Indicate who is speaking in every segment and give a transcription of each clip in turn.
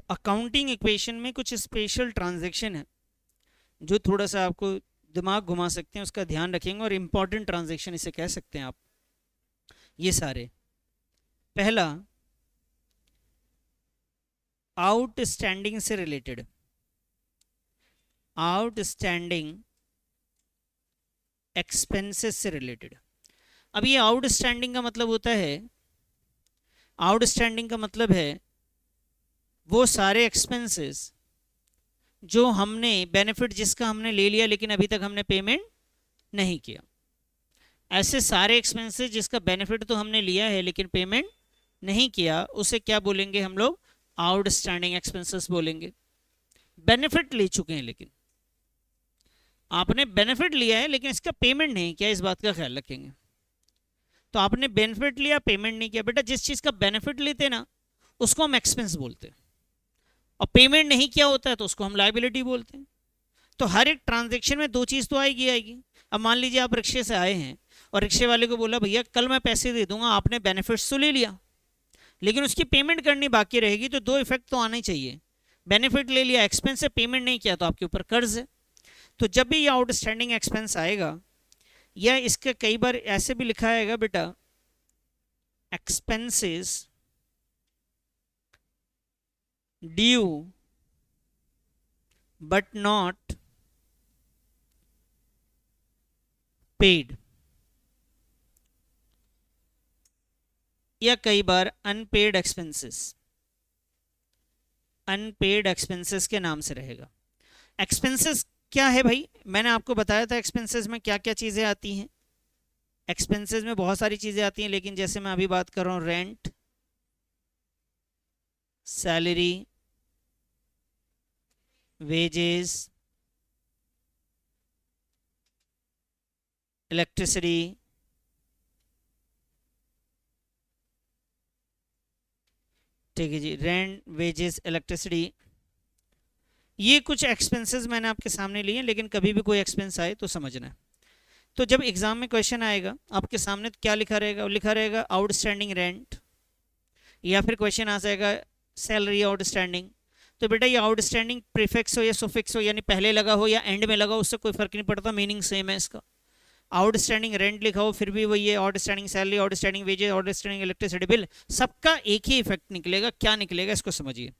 Speaker 1: Accounting equation में कुछ special transaction है जो थोड़ा सा आपको दिमाग घुमा सकते हैं, उसका ध्यान रखेंगे, और इम्पॉर्टेंट ट्रांजैक्शन इसे कह सकते हैं आप। ये सारे, पहला आउटस्टैंडिंग से रिलेटेड, आउटस्टैंडिंग एक्सपेंसेस से रिलेटेड। अब ये आउटस्टैंडिंग का मतलब होता है, आउटस्टैंडिंग का मतलब है वो सारे एक्सपेंसेस जो हमने, बेनिफिट जिसका हमने ले लिया लेकिन अभी तक हमने पेमेंट नहीं किया। ऐसे सारे एक्सपेंसेस जिसका बेनिफिट तो हमने लिया है लेकिन पेमेंट नहीं किया, उसे क्या बोलेंगे हम लोग? आउटस्टैंडिंग एक्सपेंसेस बोलेंगे। बेनिफिट ले चुके हैं लेकिन, आपने बेनिफिट लिया है लेकिन इसका पेमेंट नहीं किया, इस बात का ख्याल रखेंगे। तो आपने बेनिफिट लिया, पेमेंट नहीं किया। बेटा जिस चीज़ का बेनिफिट लेते ना उसको हम एक्सपेंस बोलते हैं, और पेमेंट नहीं किया होता है तो उसको हम लाइबिलिटी बोलते हैं। तो हर एक ट्रांजेक्शन में दो चीज़ तो आएगी आएगी। अब मान लीजिए आप रिक्शे से आए हैं और रिक्शे वाले को बोला भैया कल मैं पैसे दे दूंगा, आपने बेनिफिट्स तो ले लिया लेकिन उसकी पेमेंट करनी बाकी रहेगी, तो दो इफेक्ट तो आना ही चाहिए। बेनिफिट ले लिया, एक्सपेंस से पेमेंट नहीं किया, तो आपके ऊपर कर्ज है। तो जब भी ये आउटस्टैंडिंग एक्सपेंस आएगा, या इसका कई बार ऐसे भी लिखा आएगा बेटा, expenses due but not paid, या कई बार अनपेड एक्सपेंसेस, अनपेड एक्सपेंसेस के नाम से रहेगा। एक्सपेंसेस क्या है भाई? मैंने आपको बताया था एक्सपेंसेस में क्या क्या चीज़ें आती हैं। एक्सपेंसेस में बहुत सारी चीज़ें आती हैं, लेकिन जैसे मैं अभी बात कर रहा हूँ, रेंट, सैलरी, वेजेस, इलेक्ट्रिसिटी, ठीक है जी, रेंट, वेजेस, इलेक्ट्रिसिटी, ये कुछ एक्सपेंसेस मैंने आपके सामने लिए, लेकिन कभी भी कोई एक्सपेंस आए तो समझना है। तो जब एग्जाम में क्वेश्चन आएगा आपके सामने तो क्या लिखा रहेगा? लिखा रहेगा आउटस्टैंडिंग रेंट, या फिर क्वेश्चन आ जाएगा सैलरी आउटस्टैंडिंग। तो बेटा ये आउटस्टैंडिंग प्रीफिक्स हो या सुफिक्स हो, यानी पहले लगा हो या एंड में लगा हो, उससे कोई फर्क नहीं पड़ता, मीनिंग सेम है इसका। आउटस्टैंडिंग रेंट लिखा हो फिर भी वही है, outstanding salary, outstanding wages, outstanding electricity bill, सबका एक ही इफेक्ट निकलेगा। क्या निकलेगा इसको समझिए।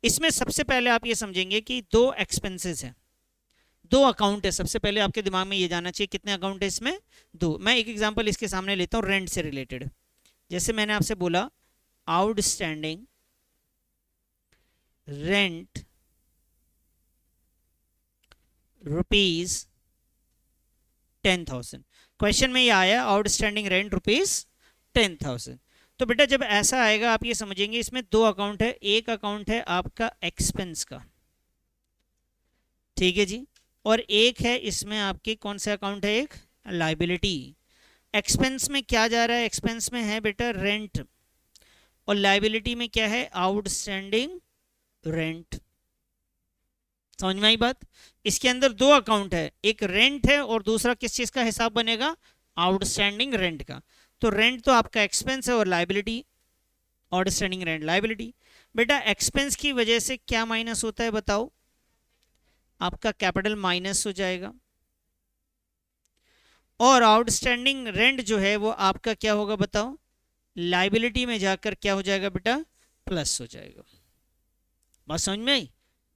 Speaker 1: इसमें सबसे पहले आप ये समझेंगे कि दो एक्सपेंसेस हैं, दो अकाउंट है। सबसे पहले आपके दिमाग में ये जाना चाहिए कितने अकाउंट है इसमें? दो। मैं एक एग्जांपल इसके सामने लेता हूँ रेंट से रिलेटेड। जैसे मैंने आपसे बोला आउटस्टैंडिंग रेंट रुपीज 10,000। क्वेश्चन में ये आया आउटस्टैंडिंग रेंट रुपीज 10,000। तो बेटा जब ऐसा आएगा आप ये समझेंगे इसमें दो अकाउंट है। एक अकाउंट है आपका एक्सपेंस का, ठीक है जी, और एक है इसमें आपकी कौन सा अकाउंट है? एक लाइबिलिटी। एक्सपेंस में क्या जा रहा है? एक्सपेंस में है बेटा रेंट, और लाइबिलिटी में क्या है? Outstanding rent. समझ में आई बात? इसके अंदर दो अकाउंट है, एक रेंट है और दूसरा किस चीज का हिसाब बनेगा? आउटस्टैंडिंग रेंट का। तो रेंट तो आपका एक्सपेंस है और लाइबिलिटी आउटस्टैंडिंग रेंट लाइबिलिटी। बेटा एक्सपेंस की वजह से क्या माइनस होता है बताओ? आपका कैपिटल माइनस हो जाएगा, और आउटस्टैंडिंग रेंट जो है वो आपका क्या होगा बताओ? लाइबिलिटी में जाकर क्या हो जाएगा बेटा? प्लस हो जाएगा। बात समझ में आई?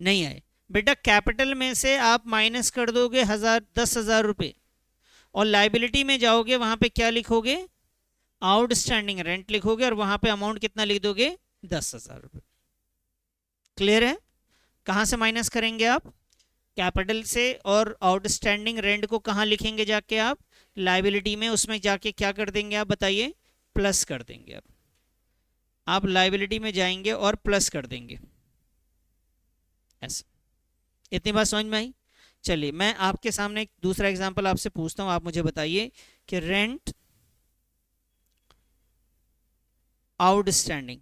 Speaker 1: नहीं आए? बेटा कैपिटल में से आप माइनस कर दोगे 10,000 रुपये, और लाइबिलिटी में जाओगे वहां पे क्या लिखोगे? आउटस्टैंडिंग रेंट लिखोगे, और वहां पे अमाउंट कितना लिख दोगे? 10,000 रुपये। क्लियर है? कहां से माइनस करेंगे आप? कैपिटल से। और आउटस्टैंडिंग रेंट को कहां लिखेंगे जाके आप? लाइबिलिटी में। उसमें जाके क्या कर देंगे आप बताइए? प्लस कर देंगे। आप लाइबिलिटी में जाएंगे और प्लस कर देंगे, ऐसा। इतनी बात समझ में आई? चलिए मैं आपके सामने एक दूसरा एग्जांपल आपसे पूछता हूं, आप मुझे बताइए कि रेंट आउटस्टैंडिंग,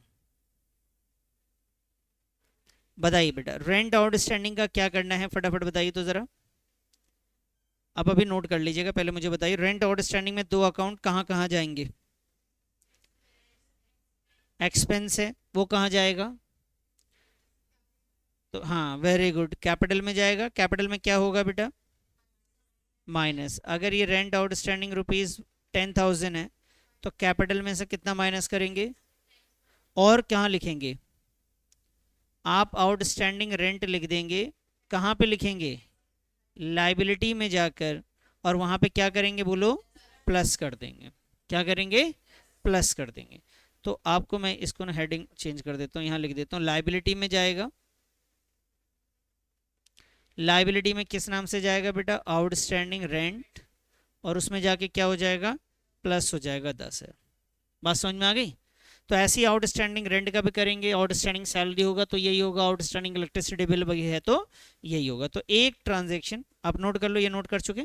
Speaker 1: बताइए बेटा रेंट आउटस्टैंडिंग का क्या करना है, फटाफट बताइए तो जरा। आप अभी नोट कर लीजिएगा, पहले मुझे बताइए रेंट आउटस्टैंडिंग में दो अकाउंट कहां कहां जाएंगे? एक्सपेंस है वो कहां जाएगा? तो हाँ वेरी गुड, कैपिटल में जाएगा, कैपिटल में क्या होगा बेटा, माइनस। अगर ये रेंट आउटस्टैंडिंग रुपीज़ 10,000 है तो कैपिटल में से कितना माइनस करेंगे, और कहाँ लिखेंगे, आप आउटस्टैंडिंग रेंट लिख देंगे, कहाँ पे लिखेंगे, लाइबिलिटी में जाकर, और वहाँ पे क्या करेंगे बोलो, प्लस कर देंगे, क्या करेंगे, प्लस कर देंगे। तो आपको मैं इसको ना हेडिंग चेंज कर देता हूँ, यहाँ लिख देता हूँ लाइबिलिटी में जाएगा, लाइबिलिटी में किस नाम से जाएगा बेटा, आउटस्टैंडिंग रेंट, और उसमें जाके क्या हो जाएगा, प्लस हो जाएगा 10,000। बात समझ में आ गई। तो ऐसे ही आउटस्टैंडिंग रेंट का भी करेंगे, आउटस्टैंडिंग सैलरी होगा तो यही होगा, आउटस्टैंडिंग इलेक्ट्रिसिटी बिल भी है तो यही होगा। तो एक ट्रांजेक्शन आप नोट कर लो, ये नोट कर चुके,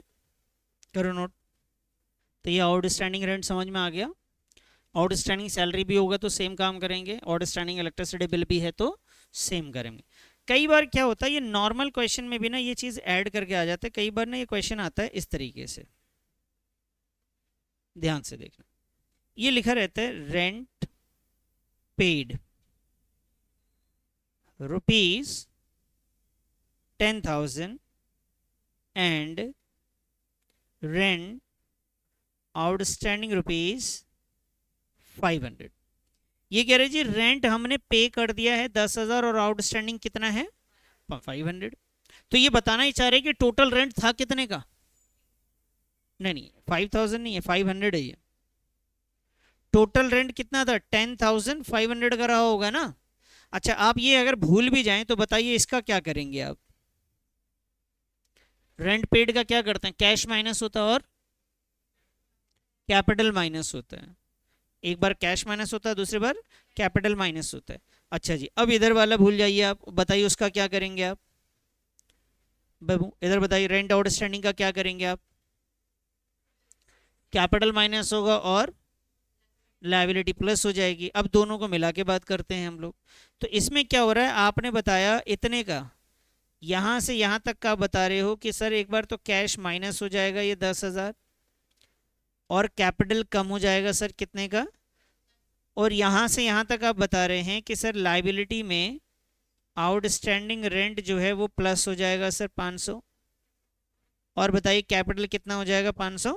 Speaker 1: करो नोट। तो ये आउटस्टैंडिंग रेंट समझ में आ गया, आउटस्टैंडिंग सैलरी भी होगा तो सेम काम करेंगे, आउटस्टैंडिंग इलेक्ट्रिसिटी बिल भी है तो सेम करेंगे। कई बार क्या होता है, ये नॉर्मल क्वेश्चन में भी ना ये चीज़ ऐड करके आ जाता है, कई बार ना ये क्वेश्चन आता है इस तरीके से, ध्यान से देखना, ये लिखा रहता है rent paid rupees 10,000 and rent outstanding rupees 500। ये कह रहे जी रेंट हमने पे कर दिया है 10,000 और आउटस्टैंडिंग कितना है 500। तो ये बताना ही चाह रहे कि टोटल रेंट था कितने का, नहीं नहीं 5,000 नहीं है, 500 है ये, टोटल रेंट कितना था 10,500 का रहा होगा ना। अच्छा आप ये अगर भूल भी जाएं तो बताइए इसका क्या करेंगे आप, रेंट पेड का क्या करते हैं, कैश माइनस होता है और कैपिटल माइनस होता है, एक बार कैश माइनस होता है दूसरी बार कैपिटल माइनस होता है। अच्छा जी अब इधर वाला भूल जाइए, आप बताइए उसका क्या करेंगे आप, बाबू इधर बताइए रेंट आउटस्टैंडिंग का क्या करेंगे आप, कैपिटल माइनस होगा और लायबिलिटी प्लस हो जाएगी। अब दोनों को मिला के बात करते हैं हम लोग। तो इसमें क्या हो रहा है, आपने बताया इतने का, यहाँ से यहाँ तक का बता रहे हो कि सर एक बार तो कैश माइनस हो जाएगा ये 10,000 और कैपिटल कम हो जाएगा सर कितने का, और यहाँ से यहाँ तक आप बता रहे हैं कि सर लाइबिलिटी में आउटस्टैंडिंग रेंट जो है वो प्लस हो जाएगा सर 500, और बताइए कैपिटल कितना हो जाएगा 500।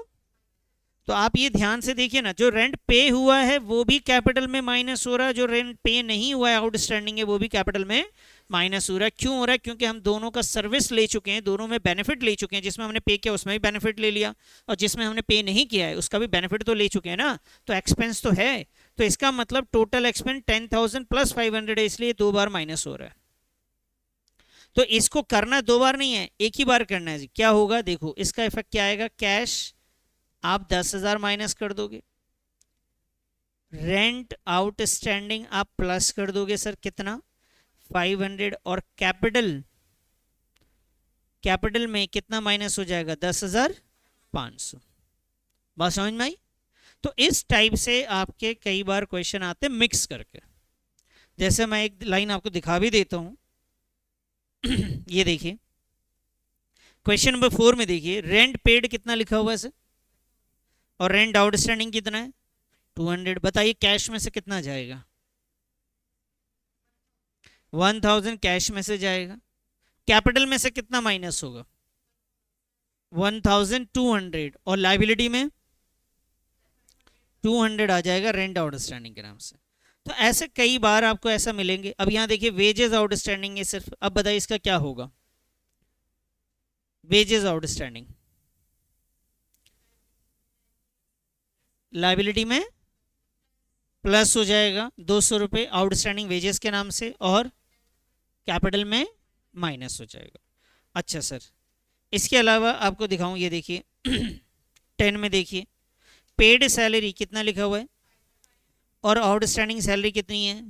Speaker 1: तो आप ये ध्यान से देखिए ना, जो रेंट पे हुआ है वो भी कैपिटल में माइनस हो रहा है, जो रेंट पे नहीं हुआ है आउटस्टैंडिंग है वो भी कैपिटल में माइनस हो रहा है। क्यों हो रहा है, क्योंकि हम दोनों का सर्विस ले चुके हैं, दोनों में बेनिफिट ले चुके हैं, जिसमें हमने पे किया उसमें भी बेनिफिट ले लिया, और जिसमें हमने पे नहीं किया है उसका भी बेनिफिट तो ले चुके हैं ना, तो एक्सपेंस तो है। तो इसका मतलब टोटल एक्सपेंस 10,000 प्लस 500 है, इसलिए 2 बार माइनस हो रहा है। तो इसको करना 2 बार नहीं है, एक ही बार करना है जी। क्या होगा देखो, इसका इफेक्ट क्या आएगा, कैश आप 10,000 माइनस कर दोगे, रेंट आउटस्टैंडिंग आप प्लस कर दोगे सर कितना 500, और कैपिटल, कैपिटल में कितना माइनस हो जाएगा 10,500। बात समझ में आई। तो इस टाइप से आपके कई बार क्वेश्चन आते हैं मिक्स करके, जैसे मैं एक लाइन आपको दिखा भी देता हूं ये देखिए क्वेश्चन नंबर 4 में देखिए रेंट पेड कितना लिखा हुआ है सर, और रेंट आउटस्टैंडिंग कितना है 200। बताइए कैश में से कितना जाएगा, 1,000 कैश में से जाएगा, कैपिटल में से कितना माइनस होगा 1,200, और लाइबिलिटी में 200 आ जाएगा रेंट आउटस्टैंडिंग के नाम से। तो ऐसे कई बार आपको ऐसा मिलेंगे। अब यहाँ देखिए वेजेस आउटस्टैंडिंग है सिर्फ, अब बताइए इसका क्या होगा, वेजेस आउटस्टैंडिंग लाइबिलिटी में प्लस हो जाएगा 200 रुपये आउटस्टैंडिंग वेजेस के नाम से, और कैपिटल में माइनस हो जाएगा। अच्छा सर इसके अलावा आपको दिखाऊं, ये देखिए 10 में देखिए पेड सैलरी कितना लिखा हुआ है और आउटस्टैंडिंग सैलरी कितनी है।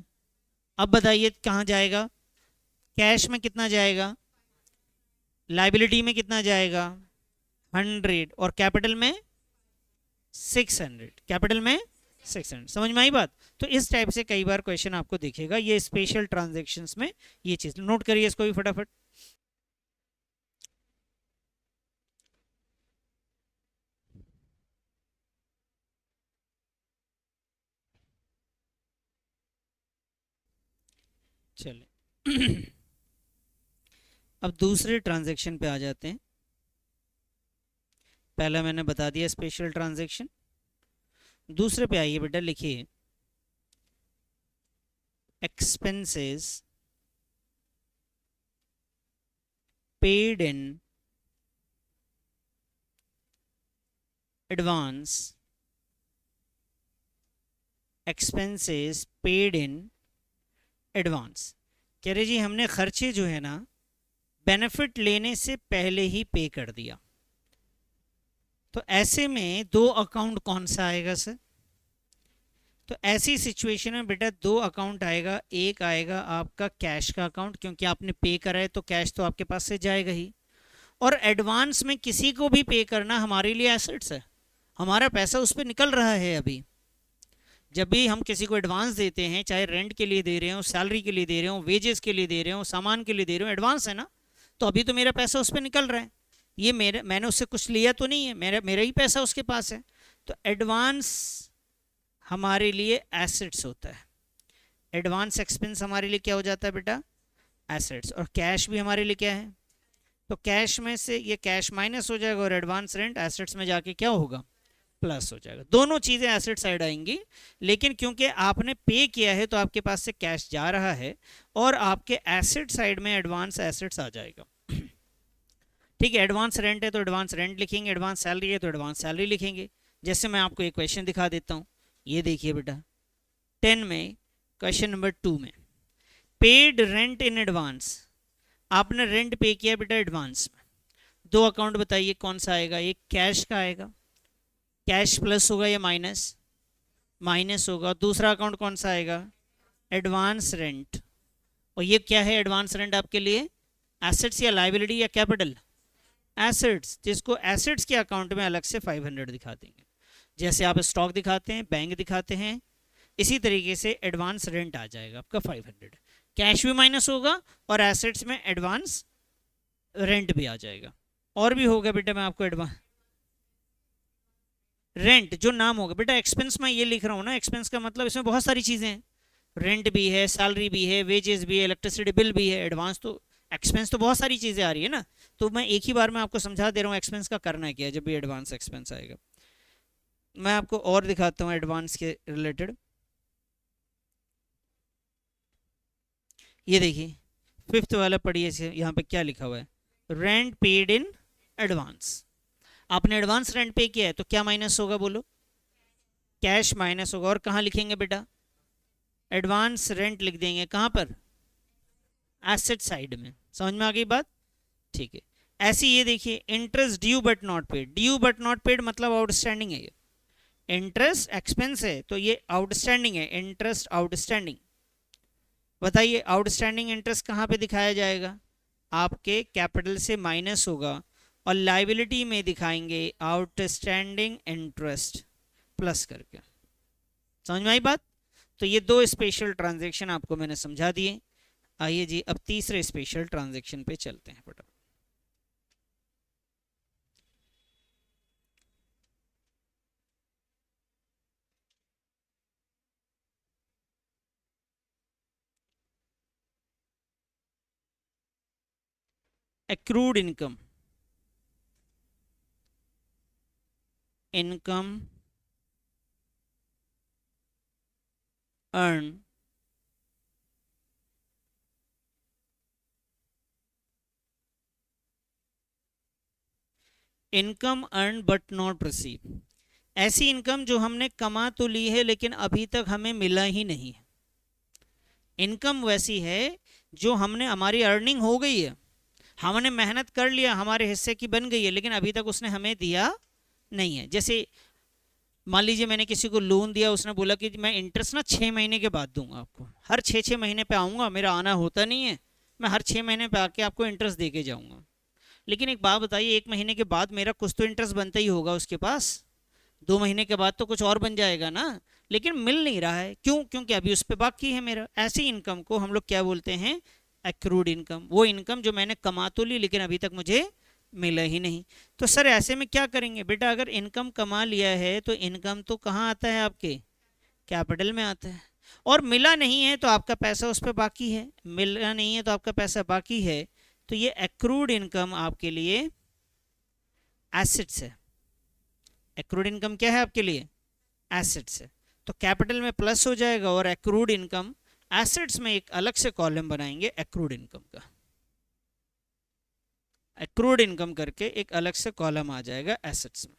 Speaker 1: अब बताइए कहाँ जाएगा, कैश में कितना जाएगा, लाइबिलिटी में कितना जाएगा 100, और कैपिटल में 600, कैपिटल में 600। समझ में आई बात। तो इस टाइप से कई बार क्वेश्चन आपको दिखेगा, ये स्पेशल ट्रांजैक्शंस में ये चीज नोट करिए इसको भी फटाफट। चलिए अब दूसरे ट्रांजैक्शन पे आ जाते हैं। पहला मैंने बता दिया स्पेशल ट्रांजैक्शन, दूसरे पे आइए बेटा, लिखिए expenses paid in advance, expenses paid in advance. कह रहे जी हमने खर्चे जो है ना बेनिफिट लेने से पहले ही पे कर दिया, तो ऐसे में दो अकाउंट कौन सा आएगा सर? तो ऐसी सिचुएशन में बेटा दो अकाउंट आएगा, एक आएगा आपका कैश का अकाउंट, क्योंकि आपने पे करा है तो कैश तो आपके पास से जाएगा ही, और एडवांस में किसी को भी पे करना हमारे लिए एसेट्स है, हमारा पैसा उस पर निकल रहा है। अभी जब भी हम किसी को एडवांस देते हैं, चाहे रेंट के लिए दे रहे हो, सैलरी के लिए दे रहे हो, वेजेस के लिए दे रहे हो, सामान के लिए दे रहे हो, एडवांस है ना, तो अभी तो मेरा पैसा उस पर निकल रहा है, ये मैंने उससे कुछ लिया तो नहीं है, मेरा ही पैसा उसके पास है। तो एडवांस हमारे लिए एसेट्स होता है, एडवांस एक्सपेंस हमारे लिए क्या हो जाता है बेटा? एसेट्स। और कैश भी हमारे लिए क्या है? तो कैश में से ये कैश माइनस हो जाएगा और एडवांस रेंट एसेट्स में जाके क्या होगा? प्लस हो जाएगा। दोनों चीज़ें एसेट साइड आएंगी, लेकिन क्योंकि आपने पे किया है तो आपके पास से कैश जा रहा है और आपके एसेट साइड में एडवांस एसेट्स आ जाएगा। ठीक है, एडवांस रेंट है तो एडवांस रेंट लिखेंगे, एडवांस सैलरी है तो एडवांस सैलरी लिखेंगे। जैसे मैं आपको एक क्वेश्चन दिखा देता हूँ, ये देखिए बेटा 10 में क्वेश्चन नंबर 2 में, पेड रेंट इन एडवांस, आपने रेंट पे किया बेटा एडवांस में, दो अकाउंट बताइए कौन सा आएगा? एक कैश का आएगा, कैश प्लस होगा या माइनस? माइनस होगा। दूसरा अकाउंट कौन सा आएगा? Advance rent. और ये क्या है एडवांस रेंट आपके लिए? एसेट्स या लाइबिलिटी या कैपिटल? एसेट्स, जिसको एसेट्स के अकाउंट में अलग से 500 दिखा देंगे। जैसे आप स्टॉक दिखाते हैं, बैंक दिखाते हैं, इसी तरीके से एडवांस रेंट आ जाएगा आपका 500। कैश भी माइनस होगा और एसेट्स में एडवांस रेंट भी आ जाएगा। और भी होगा बेटा, मैं आपको एडवांस रेंट जो नाम होगा बेटा, एक्सपेंस में ये लिख रहा हूँ ना, एक्सपेंस का मतलब इसमें बहुत सारी चीज़ें हैं, रेंट भी है, सैलरी भी है, वेजेस भी है, इलेक्ट्रिसिटी बिल भी है, एडवांस तो एक्सपेंस तो बहुत सारी चीज़ें आ रही है ना। तो मैं एक ही बार में आपको समझा दे रहा हूँ एक्सपेंस का करना क्या है जब भी एडवांस एक्सपेंस आएगा। मैं आपको और दिखाता हूँ एडवांस के रिलेटेड। ये देखिए 5th वाला पढ़िए, यहाँ पे क्या लिखा हुआ है? Rent paid in advance. आपने एडवांस रेंट पे किया है तो क्या माइनस होगा बोलो? कैश माइनस होगा। और कहाँ लिखेंगे बेटा? एडवांस रेंट लिख देंगे, कहाँ पर? एसेट साइड में। समझ में आ गई बात? ठीक है। ऐसे ये देखिए interest due but not paid, due but not paid मतलब आउटस्टैंडिंग है, ये इंटरेस्ट एक्सपेंस है तो ये आउटस्टैंडिंग है, इंटरेस्ट आउटस्टैंडिंग। बताइए आउटस्टैंडिंग इंटरेस्ट कहाँ पे दिखाया जाएगा? आपके कैपिटल से माइनस होगा और लाइबिलिटी में दिखाएंगे आउटस्टैंडिंग इंटरेस्ट प्लस करके। समझ में आई बात? तो ये दो स्पेशल ट्रांजैक्शन आपको मैंने समझा दिए। आइए जी अब तीसरे स्पेशल ट्रांजैक्शन पे चलते हैं बेटा। Accrued income, income earn income earn but not receive, ऐसी इनकम जो हमने कमा तो ली है लेकिन अभी तक हमें मिला ही नहीं है। इनकम वैसी है जो हमने, हमारी अर्निंग हो गई है, हमने मेहनत कर लिया, हमारे हिस्से की बन गई है, लेकिन अभी तक उसने हमें दिया नहीं है। जैसे मान लीजिए मैंने किसी को लोन दिया, उसने बोला कि मैं इंटरेस्ट ना 6 महीने के बाद दूंगा आपको, हर 6 महीने पे आऊँगा, मेरा आना होता नहीं है, मैं हर 6 महीने पे आके आपको इंटरेस्ट दे के जाऊँगा। लेकिन एक बात बताइए, 1 महीने के बाद मेरा कुछ तो इंटरेस्ट बनता ही होगा उसके पास, 2 महीने के बाद तो कुछ और बन जाएगा ना, लेकिन मिल नहीं रहा है। क्यों? क्योंकि अभी उस पर बाकी है मेरा। ऐसी इनकम को हम लोग क्या बोलते हैं? Accrued income. वो इनकम जो मैंने कमा तो ली लेकिन अभी तक मुझे मिला ही नहीं। तो सर ऐसे में क्या करेंगे बेटा? अगर इनकम कमा लिया है तो इनकम तो कहाँ आता है? आपके कैपिटल में आता है। और मिला नहीं है तो आपका पैसा उस पर बाकी है, मिला नहीं है तो आपका पैसा बाकी है, तो ये एक्रूड इनकम आपके लिए एसेट्स है। एक्रूड इनकम क्या है आपके लिए? एसेट्स है। तो कैपिटल में प्लस हो जाएगा और एक्रूड इनकम, एसेट्स में एक अलग से कॉलम बनाएंगे एक्रूड इनकम का। एक्रूड इनकम करके एक अलग से कॉलम आ जाएगा एसेट्स में।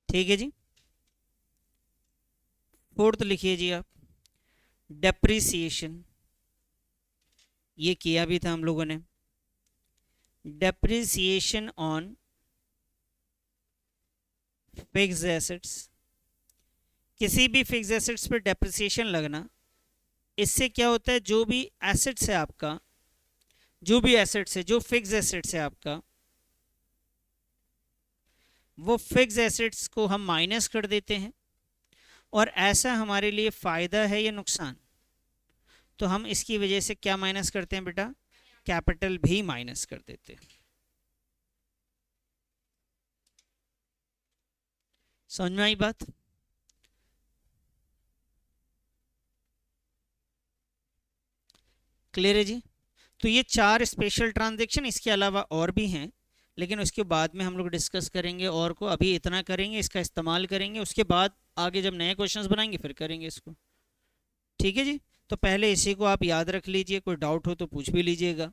Speaker 1: ठीक है जी। फोर्थ लिखिए जी आप, डेप्रिसिएशन। ये किया भी था हम लोगों ने। Depreciation on fixed assets. किसी भी फिक्स्ड एसेट्स पर डेप्रिसिएशन लगना, इससे क्या होता है, जो भी एसेट्स है आपका, जो भी एसेट्स है, जो फिक्स्ड एसेट्स है आपका, वो फिक्स्ड एसेट्स को हम माइनस कर देते हैं। और ऐसा हमारे लिए फ़ायदा है या नुकसान? तो हम इसकी वजह से क्या माइनस करते हैं बेटा? कैपिटल भी माइनस कर देते हैं। समझ में आई बात? क्लियर है जी। तो ये 4 स्पेशल ट्रांजैक्शन, इसके अलावा और भी हैं, लेकिन उसके बाद में हम लोग डिस्कस करेंगे और को। अभी इतना करेंगे, इसका इस्तेमाल करेंगे, उसके बाद आगे जब नए क्वेश्चंस बनाएंगे फिर करेंगे इसको। ठीक है जी। तो पहले इसी को आप याद रख लीजिए, कोई डाउट हो तो पूछ भी लीजिएगा।